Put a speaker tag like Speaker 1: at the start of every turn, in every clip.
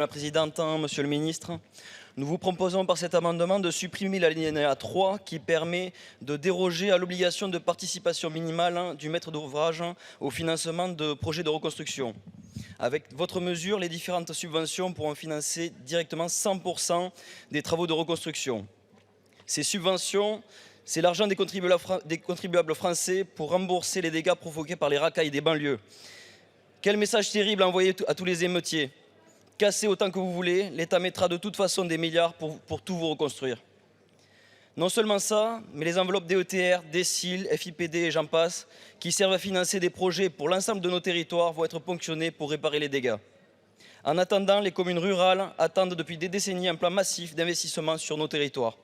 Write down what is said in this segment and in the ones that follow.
Speaker 1: Madame la présidente, monsieur le ministre, nous vous proposons par cet amendement de supprimer l'alinéa 3 qui permet de déroger à l'obligation de participation minimale du maître d'ouvrage au financement de projets de reconstruction. Avec votre mesure, les différentes subventions pourront financer directement 100% des travaux de reconstruction. Ces subventions, c'est l'argent des contribuables français pour rembourser les dégâts provoqués par les racailles des banlieues. Quel message terrible envoyer à tous les émeutiers! Cassez autant que vous voulez, l'État mettra de toute façon des milliards pour tout vous reconstruire. Non seulement ça, mais les enveloppes DETR, DSIL, FIPD et j'en passe, qui servent à financer des projets pour l'ensemble de nos territoires, vont être ponctionnées pour réparer les dégâts. En attendant, les communes rurales attendent depuis des décennies un plan massif d'investissement sur nos territoires.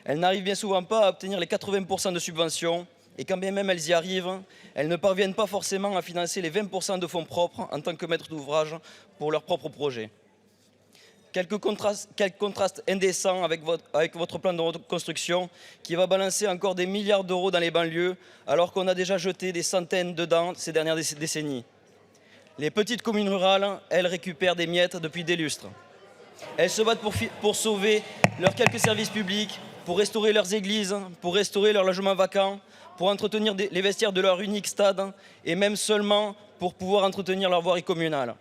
Speaker 1: Elles n'arrivent bien souvent pas à obtenir les 80% de subventions, et quand bien même elles y arrivent, elles ne parviennent pas forcément à financer les 20% de fonds propres en tant que maître d'ouvrage pour leurs propres projets. Quel contraste indécent avec votre plan de reconstruction qui va balancer encore des milliards d'euros dans les banlieues alors qu'on a déjà jeté des centaines dedans ces dernières décennies. Les petites communes rurales, elles récupèrent des miettes depuis des lustres. Elles se battent pour sauver leurs quelques services publics, pour restaurer leurs églises, pour restaurer leurs logements vacants, pour entretenir les vestiaires de leur unique stade et même seulement pour pouvoir entretenir leur voirie communale.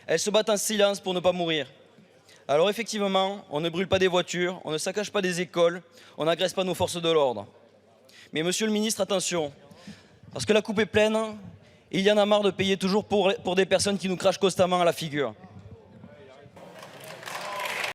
Speaker 1: Elles se battent en silence pour ne pas mourir. Alors effectivement, on ne brûle pas des voitures, on ne saccage pas des écoles, on n'agresse pas nos forces de l'ordre. Mais monsieur le ministre, attention, parce que la coupe est pleine, et il y en a marre de payer toujours pour des personnes qui nous crachent constamment à la figure.